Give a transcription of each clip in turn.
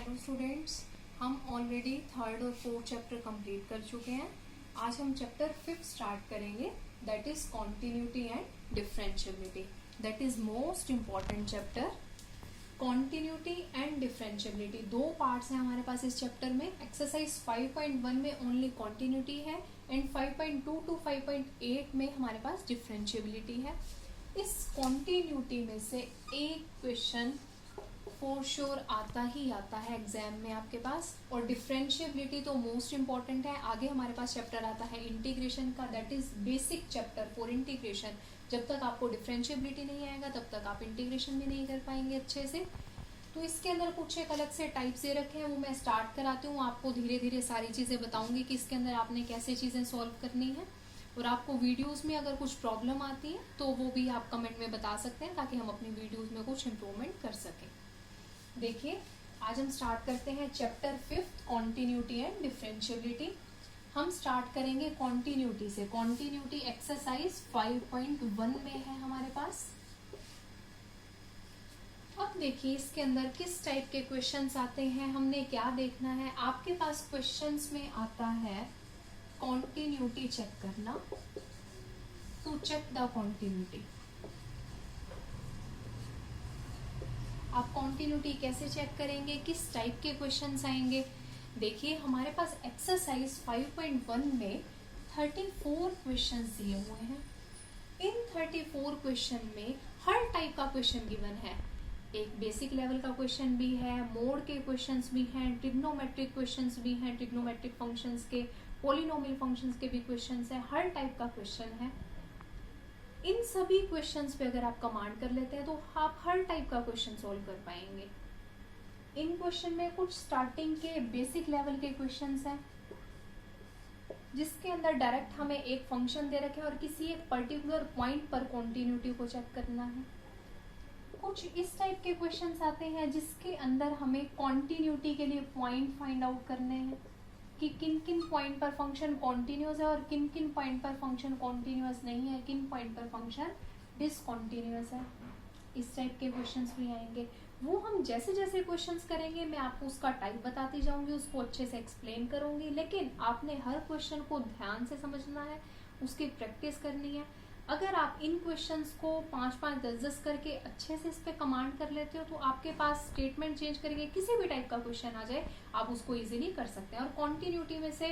Hello students, हम already third और fourth chapter complete कर चुके हैं। आज हम चैप्टर 5 स्टार्ट करेंगे, that is continuity and differentiability. That is most important chapter. Continuity and differentiability दो पार्ट्स हैं हमारे पास इस चैप्टर में। एक्सरसाइज 5.1 में ओनली कॉन्टिन्यूटी है एंड 5.2 टू 5.8 में हमारे पास डिफरेंशियबिलिटी है। इस कॉन्टिन्यूटी में से एक क्वेश्चन फॉर श्योर आता ही आता है एग्जाम में आपके पास, और डिफरेंशियबिलिटी तो मोस्ट इम्पॉर्टेंट है। आगे हमारे पास चैप्टर आता है इंटीग्रेशन का, that is basic chapter for integration. जब तक आपको डिफरेंशियबिलिटी नहीं आएगा तब तक आप इंटीग्रेशन भी नहीं कर पाएंगे अच्छे से। तो इसके अंदर कुछ एक अलग से टाइप्स दे रखे हैं, वो मैं स्टार्ट कराती हूँ। आपको धीरे धीरे सारी चीज़ें बताऊंगी कि इसके अंदर आपने कैसे चीज़ें सॉल्व करनी है, और आपको वीडियोस में अगर कुछ प्रॉब्लम आती है तो वो भी आप कमेंट में बता सकते हैं, ताकि हम अपनी वीडियोस में कुछ इम्प्रूवमेंट कर सकें। देखिए, आज हम स्टार्ट करते हैं चैप्टर 5 कॉन्टिन्यूटी एंड डिफरेंशियबिलिटी। हम स्टार्ट करेंगे कॉन्टिन्यूटी से। कॉन्टिन्यूटी एक्सरसाइज 5.1 में है हमारे पास। अब देखिए इसके अंदर किस टाइप के क्वेश्चंस आते हैं, हमने क्या देखना है। आपके पास क्वेश्चंस में आता है कॉन्टिन्यूटी चेक करना, टू चेक द कॉन्टिन्यूटी। आप कॉन्टिन्यूटी कैसे चेक करेंगे, किस टाइप के क्वेश्चंस आएंगे। देखिए हमारे पास एक्सरसाइज 5.1 में 34 क्वेश्चंस दिए हुए हैं। इन 34 क्वेश्चन में हर टाइप का क्वेश्चन गिवन है। एक बेसिक लेवल का क्वेश्चन भी है, मोड के क्वेश्चंस भी हैं, ट्रिग्नोमेट्रिक क्वेश्चंस भी हैं, ट्रिग्नोमेट्रिक फंक्शंस के, पॉलिनोमियल फंक्शंस के भी क्वेश्चंस हैं। हर टाइप का क्वेश्चन है। इन सभी क्वेश्चंस पे अगर आप कमांड कर लेते हैं तो आप हर टाइप का क्वेश्चन सॉल्व कर पाएंगे। इन क्वेश्चन में कुछ स्टार्टिंग के बेसिक लेवल के क्वेश्चंस हैं, जिसके अंदर डायरेक्ट हमें एक फंक्शन दे रखे हैं और किसी एक पर्टिकुलर पॉइंट पर कॉन्टिन्यूटी को चेक करना है। कुछ इस टाइप के क्वेश्चंस आते हैं जिसके अंदर हमें कॉन्टिन्यूटी के लिए पॉइंट फाइंड आउट करने हैं कि किन किन पॉइंट पर फंक्शन कॉन्टिन्यूअस है और किन किन पॉइंट पर फंक्शन कॉन्टिन्यूअस नहीं है, किन पॉइंट पर फंक्शन डिसकॉन्टिन्यूअस है। इस टाइप के क्वेश्चंस भी आएंगे। वो हम जैसे जैसे क्वेश्चंस करेंगे मैं आपको उसका टाइप बताती जाऊंगी, उसको अच्छे से एक्सप्लेन करूंगी, लेकिन आपने हर क्वेश्चन को ध्यान से समझना है, उसकी प्रैक्टिस करनी है। अगर आप इन क्वेश्चंस को 5-5, 10-10 करके अच्छे से इस पे कमांड कर लेते हो तो आपके पास स्टेटमेंट चेंज करके किसी भी टाइप का क्वेश्चन आ जाए आप उसको इजीली कर सकते हैं। और कॉन्टिन्यूटी में से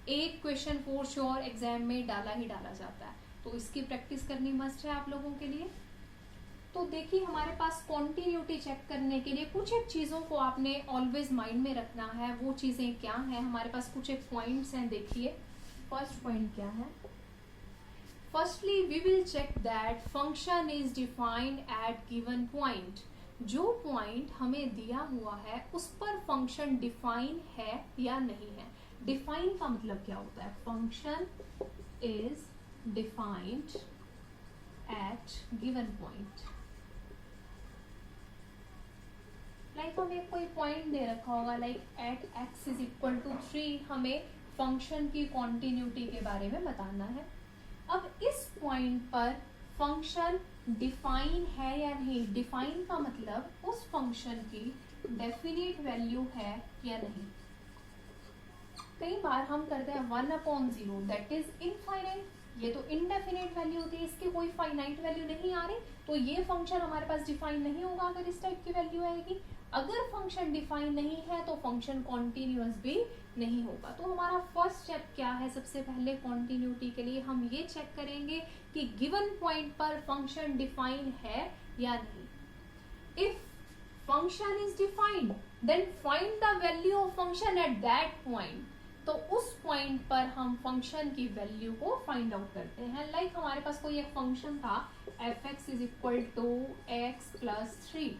एक क्वेश्चन फॉर श्योर एग्जाम में डाला ही डाला जाता है, तो इसकी प्रैक्टिस करनी मस्ट है आप लोगों के लिए। तो देखिए हमारे पास कॉन्टिन्यूटी चेक करने के लिए कुछ एक चीजों को आपने ऑलवेज माइंड में रखना है। वो चीजें क्या है, हमारे पास कुछ एक पॉइंट्स हैं। देखिए फर्स्ट पॉइंट क्या है। Firstly, we will check that function is defined at given point. जो पॉइंट हमें दिया हुआ है उस पर फंक्शन डिफाइन है या नहीं है। डिफाइन का मतलब क्या होता है, function is defined at given point. Like हमें कोई पॉइंट दे रखा होगा, like at x is equal to 3, हमें फंक्शन की कॉन्टिन्यूटी के बारे में बताना है। अब इस पॉइंट पर फंक्शन डिफाइन है या नहीं। डिफाइन का मतलब उस फंक्शन की डेफिनेट वैल्यू है या नहीं। कई बार हम करते हैं 1/0, दैट इज इनफाइनाइट। ये तो इनडेफिनेट वैल्यू होती है, इसकी कोई फाइनाइट वैल्यू नहीं आ रही, तो ये फंक्शन हमारे पास डिफाइन नहीं होगा अगर इस टाइप की वैल्यू आएगी। अगर फंक्शन डिफाइन नहीं है तो फंक्शन कॉन्टिन्यूअस भी नहीं होगा। तो हमारा फर्स्ट स्टेप क्या है, सबसे पहले कॉन्टिन्यूटी के लिए हम ये चेक करेंगे कि गिवन पॉइंट पर फंक्शन डिफाइन है या नहीं। If function is defined then find the value of function at that point. तो उस पॉइंट पर हम फंक्शन की वैल्यू को फाइंड आउट करते हैं। लाइक हमारे पास कोई एक फंक्शन था f(x) is equal to x plus 3।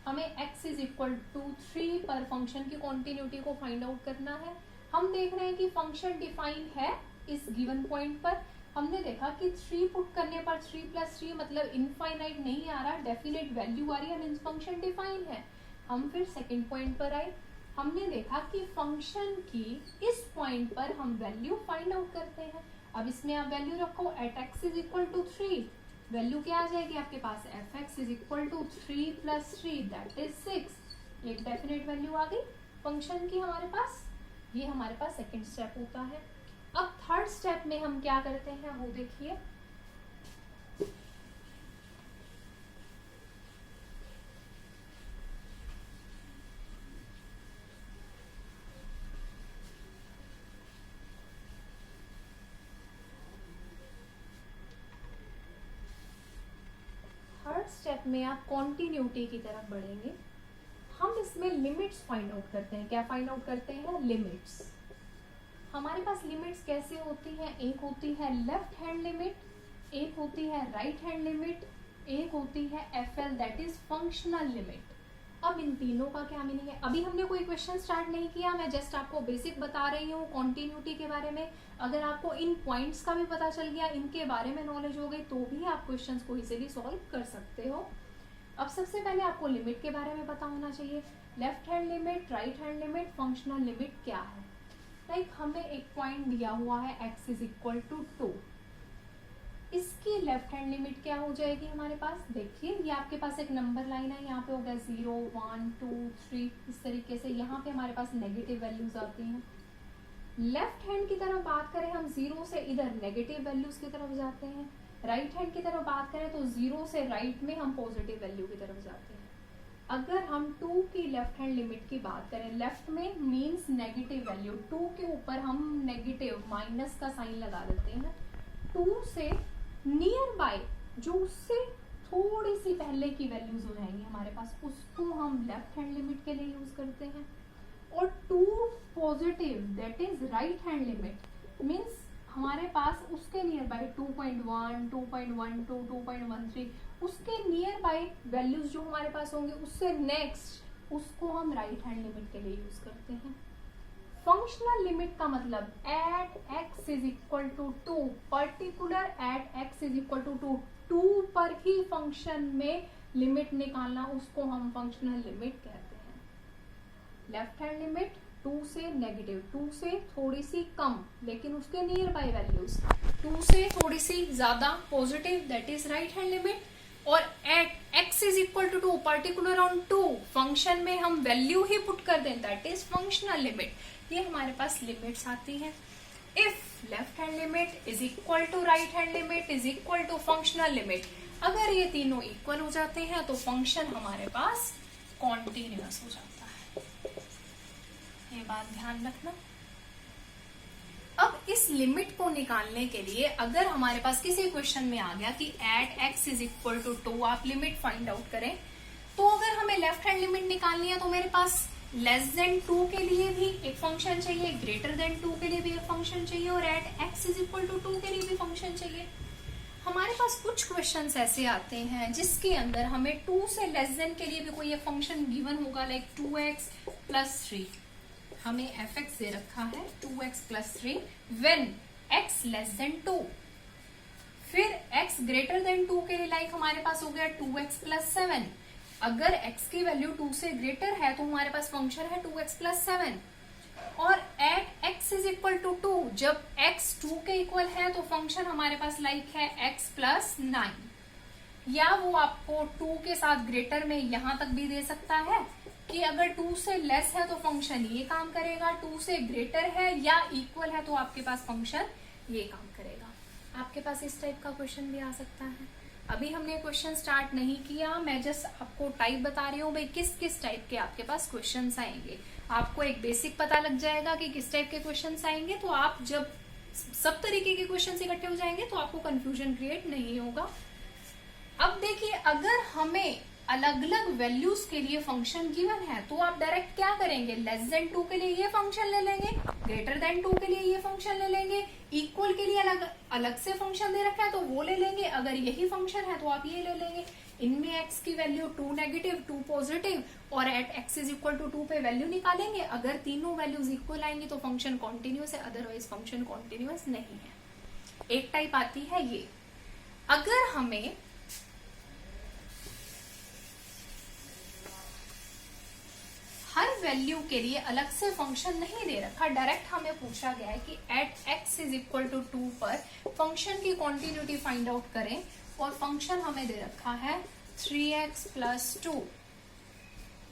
हमें x इज इक्वल टू 3 पर फंक्शन की कॉन्टिन्यूटी को फाइंड आउट करना है। हम देख रहे हैं कि फंक्शन डिफाइन है इस गिवन पॉइंट पर। हमने देखा कि 3 पुट करने पर 3 प्लस 3 मतलब इनफाइनाइट नहीं आ रहा, डेफिनेट वैल्यू आ रही है, मीन्स फंक्शन डिफाइन है। हम फिर सेकेंड पॉइंट पर आए, हमने देखा कि फंक्शन की इस पॉइंट पर हम वैल्यू फाइंड आउट करते हैं। अब इसमें आप वैल्यू रखो at x is equal to 3, value क्या आ जाएगी आपके पास, f x is equal to 3 plus 3 that is 6। एक डेफिनेट वैल्यू आ गई। फंक्शन की हमारे पास, ये हमारे पास सेकंड स्टेप होता है। अब थर्ड स्टेप में हम क्या करते हैं वो देखिए। थर्ड स्टेप में आप कॉन्टिन्यूटी की तरफ बढ़ेंगे। हम इसमें लिमिट्स फाइंड आउट करते हैं। क्या फाइंड आउट करते हैं? लिमिट्स। हमारे पास लिमिट्स कैसे होती हैं? एक होती है लेफ्ट हैंड लिमिट, एक होती है राइट हैंड लिमिट, एक होती है FL that is functional limit. अब इन तीनों का क्या मीनिंग है? अभी हमने कोई क्वेश्चन स्टार्ट नहीं किया, मैं जस्ट आपको बेसिक बता रही हूँ कॉन्टिन्यूटी के बारे में। अगर आपको इन पॉइंट्स का भी पता चल गया, इनके बारे में नॉलेज हो गई, तो भी आप क्वेश्चंस को इजीली सॉल्व कर सकते हो। अब सबसे पहले आपको लिमिट के बारे में पता होना चाहिए। Left hand limit, right hand limit, functional limit क्या है। लाइक हमें एक पॉइंट दिया हुआ है x इज इक्वल टू 2, इसकी लेफ्ट हैंड लिमिट क्या हो जाएगी हमारे पास? देखिए ये आपके पास एक नंबर लाइन है, यहाँ पे हो गया 0 1 2 3, इस तरीके से यहाँ पे हमारे पास नेगेटिव वैल्यूज आती हैं। लेफ्ट हैंड की तरफ बात करें हम, 0 से इधर नेगेटिव वैल्यूज की तरफ जाते हैं। राइट हैंड की तरफ बात करें तो 0 से राइट में हम पॉजिटिव वैल्यू की तरफ जाते हैं। अगर हम 2 की लेफ्ट हैंड लिमिट की बात करें, लेफ्ट में मीन्स नेगेटिव वैल्यू, 2 के ऊपर हम नेगेटिव माइनस का साइन लगा देते हैं। 2 से नियर बाय जो उससे थोड़ी सी पहले की वैल्यूज हो जाएंगी हमारे पास, उसको हम लेफ्ट हैंड लिमिट के लिए यूज करते हैं। और 2 positive that is right hand limit means हमारे पास उसके नियर बाय 2.1 2.12 2.13 उसके नियर बाय वैल्यूज जो हमारे पास होंगे उससे नेक्स्ट, उसको हम राइट हैंड लिमिट के लिए यूज करते हैं। फंक्शनल लिमिट का मतलब at x is equal to 2, particular at x is equal to 2 पर ही फंक्शन में लिमिट निकालना, उसको हम फंक्शनल लिमिट कहते हैं। लेफ्ट हैंड लिमिट 2 से नेगेटिव, 2 से थोड़ी सी कम लेकिन उसके नियर बाय वैल्यूज, 2 से थोड़ी सी ज्यादा positive that is right hand limit. और at x is equal to 2 particular on 2 function में हम वैल्यू ही पुट कर दें दैट इज फंक्शनल लिमिट। ये हमारे पास लिमिट्स आती हैं। If left hand limit is equal to right hand limit is equal to functional limit, अगर ये तीनों इक्वल हो जाते हैं तो फंक्शन हमारे पास कॉन्टिन्यूअस हो जाता है। ये बात ध्यान रखना। अब इस लिमिट को निकालने के लिए अगर हमारे पास किसी क्वेश्चन में आ गया कि at x is equal to 2 आप लिमिट फाइंड आउट करें, तो अगर हमें लेफ्ट हैंड लिमिट निकालनी है तो मेरे पास लेस देन 2 के लिए भी एक फंक्शन चाहिए, ग्रेटर देन 2 के लिए भी एक फंक्शन चाहिए और at x is equal to 2 के लिए भी फंक्शन चाहिए। हमारे पास कुछ क्वेश्चंस ऐसे आते हैं जिसके अंदर हमें 2 से लेस देन के लिए भी कोई एक फंक्शन गिवन होगा, लाइक 2x प्लस 3, हमें fx दे रखा है 2x plus 3 when x less than 2। फिर x ग्रेटर देन 2 के लिए लाइक हमारे पास हो गया 2x प्लस 7। अगर x की वैल्यू 2 से ग्रेटर है तो हमारे पास फंक्शन है 2x प्लस 7। और at x is equal to 2, जब x 2 के इक्वल है तो फंक्शन हमारे पास लाइक है x प्लस 9। या वो आपको 2 के साथ ग्रेटर में यहां तक भी दे सकता है कि अगर 2 से लेस है तो फंक्शन ये काम करेगा, 2 से ग्रेटर है या इक्वल है तो आपके पास फंक्शन ये काम करेगा। आपके पास इस टाइप का क्वेश्चन भी आ सकता है। अभी हमने क्वेश्चन स्टार्ट नहीं किया, मैं जस्ट आपको टाइप बता रही हूँ भाई किस किस टाइप के आपके पास क्वेश्चंस आएंगे। आपको एक बेसिक पता लग जाएगा कि किस टाइप के क्वेश्चंस आएंगे, तो आप जब सब तरीके के क्वेश्चंस इकट्ठे हो जाएंगे तो आपको कंफ्यूजन क्रिएट नहीं होगा। अब देखिए, अगर हमें अलग अलग वैल्यूज के लिए फंक्शन गिवन है तो आप डायरेक्ट क्या करेंगे, लेस देन 2 के लिए ये फंक्शन ले लेंगे, ग्रेटर देन 2 के लिए ये फंक्शन ले लेंगे, इक्वल के लिए अलग अलग से फंक्शन दे रखा है तो वो ले लेंगे, अगर यही फंक्शन है तो आप ये ले लेंगे। इनमें x की वैल्यू 2 नेगेटिव 2 पॉजिटिव और at x is equal to 2 पे वैल्यू निकालेंगे। अगर तीनों वैल्यूज इक्वल आएंगी तो फंक्शन कॉन्टिन्यूअस है, अदरवाइज फंक्शन कॉन्टिन्यूअस नहीं है। एक टाइप आती है ये। अगर हमें हर वैल्यू के लिए अलग से फंक्शन नहीं दे रखा, डायरेक्ट हमें पूछा गया है कि at x is equal to 2 पर फंक्शन की कॉन्टिन्यूटी फाइंड आउट करें और फंक्शन हमें दे रखा है 3x plus 2।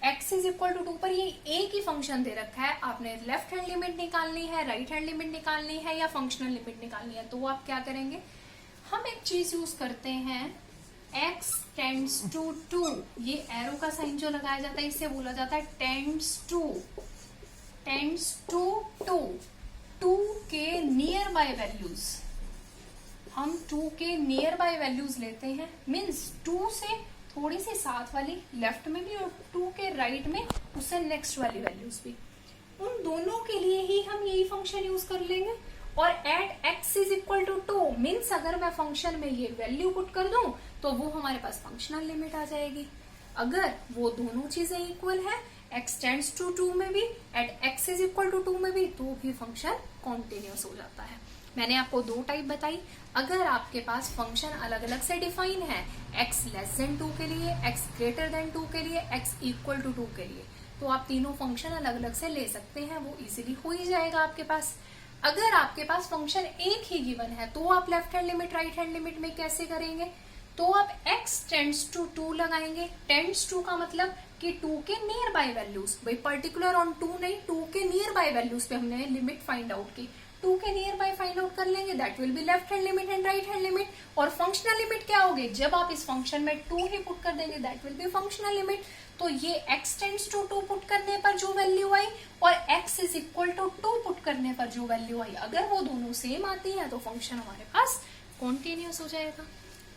x is equal to 2 पर ये एक ही फंक्शन दे रखा है, आपने लेफ्ट हैंड लिमिट निकालनी है, राइट हैंड लिमिट निकालनी है या फंक्शनल लिमिट निकालनी है, तो आप क्या करेंगे, हम एक चीज यूज करते हैं, x टेंड्स टू 2, ये एरो का साइन जो लगाया जाता है इससे बोला जाता है टेंड्स टू 2 के नियर बाय वैल्यूज, हम 2 के नियर बाय वैल्यूज लेते हैं, मीन्स 2 से थोड़ी सी साथ वाली लेफ्ट में भी और 2 के राइट में उससे नेक्स्ट वाली वैल्यूज भी, उन दोनों के लिए ही हम यही फंक्शन यूज कर लेंगे। और at x is equal to 2 means अगर मैं फंक्शन में ये वैल्यू पुट कर दूं तो वो हमारे पास फंक्शनल लिमिट आ जाएगी। अगर वो दोनों चीजें इक्वल है, x टेंड्स टू 2 में भी, at x is equal to 2 में भी, तो भी फंक्शन कॉन्टिन्यूअस हो जाता है। मैंने आपको दो टाइप बताई। अगर आपके पास फंक्शन अलग अलग से डिफाइन है, x लेस देन 2 के लिए, x ग्रेटर देन 2 के लिए, x इक्वल टू 2 के लिए, तो आप तीनों फंक्शन अलग अलग से ले सकते हैं, वो इजीली हो ही जाएगा आपके पास। अगर आपके पास फंक्शन एक ही गिवन है तो आप left hand limit right hand limit में कैसे करेंगे, तो आप x टेंड्स टू 2 लगाएंगे। टेंड्स टू का मतलब कि 2 के नियर बाय वैल्यूज, भाई पर्टिकुलर ऑन 2 नहीं, 2 के नियर बाय वैल्यूज पे हमने लिमिट फाइंड आउट की, 2 के नियर बाय फाइंड आउट कर लेंगे, that will be left hand limit and right hand limit. और फंक्शनल लिमिट क्या होगी, जब आप इस फंक्शन में 2 ही पुट कर देंगे, that will be functional limit. तो ये x टेंड्स टू 2 पुट करने पर जो वैल्यू आई और x is equal to 2 put करने पर जो वैल्यू आई, अगर वो दोनों सेम आती है तो फंक्शन हमारे पास कॉन्टिन्यूअस हो जाएगा।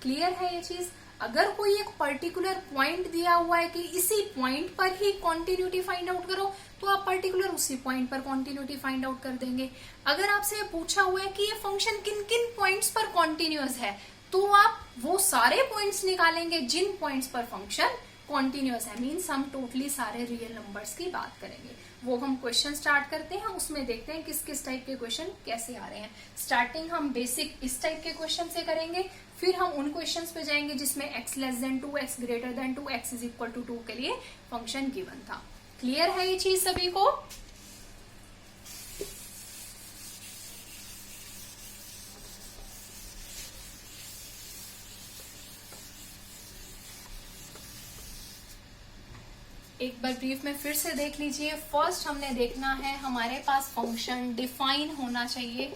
क्लियर है ये चीज। अगर कोई एक पर्टिकुलर पॉइंट दिया हुआ है कि इसी पॉइंट पर ही कॉन्टिन्यूटी फाइंड आउट करो, तो आप पर्टिकुलर उसी पॉइंट पर कॉन्टिन्यूटी फाइंड आउट कर देंगे। अगर आपसे ये पूछा हुआ है कि ये फंक्शन किन किन पॉइंट्स पर कॉन्टिन्यूअस है, तो आप वो सारे पॉइंट्स निकालेंगे जिन पॉइंट्स पर फंक्शन कॉन्टिन्यूअस है, मीन्स हम टोटली सारे रियल नंबर्स की बात करेंगे। वो हम क्वेश्चन स्टार्ट करते हैं, उसमें देखते हैं किस किस टाइप के क्वेश्चन कैसे आ रहे हैं। स्टार्टिंग हम बेसिक इस टाइप के क्वेश्चन से करेंगे, फिर हम उन क्वेश्चंस पे जाएंगे जिसमें x less than 2, x greater than 2, x is equal to 2 के लिए फंक्शन गिवन था। क्लियर है ये चीज सभी को। एक बार ब्रीफ में फिर से देख लीजिए। फर्स्ट हमने देखना है हमारे पास फंक्शन डिफाइन होना चाहिए।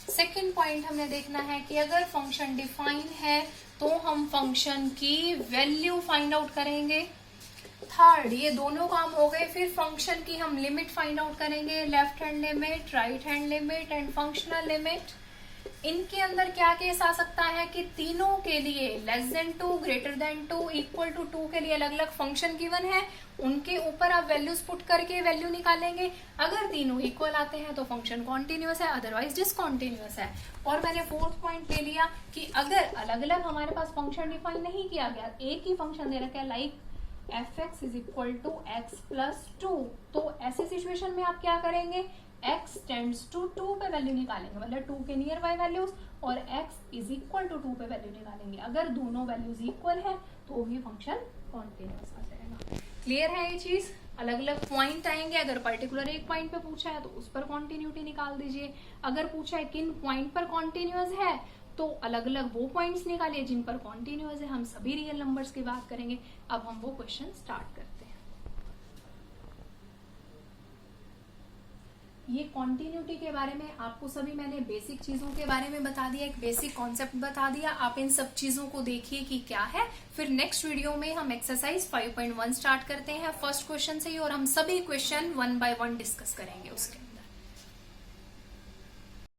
सेकंड पॉइंट हमने देखना है कि अगर फंक्शन डिफाइन है तो हम फंक्शन की वैल्यू फाइंड आउट करेंगे। थर्ड, ये दोनों काम हो गए, फिर फंक्शन की हम लिमिट फाइंड आउट करेंगे, left hand limit, right hand limit and functional limit. इनके अंदर क्या केस आ सकता है कि तीनों के लिए less than 2, greater than 2, equal to 2 के लिए अलग अलग फंक्शन गिवन है, उनके ऊपर आप वैल्यूज पुट करके वैल्यू निकालेंगे। अगर तीनों इक्वल आते हैं तो फंक्शन कॉन्टिन्यूअस है, अदरवाइज डिसकॉन्टिन्यूअस है। और मैंने फोर्थ पॉइंट ले लिया कि अगर अलग अलग हमारे पास फंक्शन डिफाइन नहीं किया गया, एक ही फंक्शन दे रखा है like fx is equal to x plus 2, तो ऐसे सिचुएशन में आप क्या करेंगे, x टेंड्स टू 2 पे वैल्यू निकालेंगे, मतलब 2 के नियर बाय वैल्यूज, और x इज इक्वल टू 2 पे वैल्यू निकालेंगे। अगर दोनों वैल्यूज इक्वल है तो भी फंक्शन कॉन्टिन्यूअस आ जाएगा। क्लियर है ये चीज। अलग अलग पॉइंट आएंगे, अगर पर्टिकुलर एक पॉइंट पे पूछा है तो उस पर कॉन्टिन्यूटी निकाल दीजिए। अगर पूछा है किन पॉइंट पर कॉन्टिन्यूअस है तो अलग अलग वो पॉइंट्स निकालिए जिन पर कॉन्टिन्यूअस है। हम सभी रियल नंबर्स की बात करेंगे। अब हम वो क्वेश्चन स्टार्ट करते हैं। ये कॉन्टिन्यूटी के बारे में आपको सभी मैंने बेसिक चीजों के बारे में बता दिया, एक बेसिक कॉन्सेप्ट बता दिया। आप इन सब चीजों को देखिए कि क्या है। फिर नेक्स्ट वीडियो में हम एक्सरसाइज 5.1 स्टार्ट करते हैं फर्स्ट क्वेश्चन से ही, और हम सभी क्वेश्चन 1 बाय 1 डिस्कस करेंगे उसके।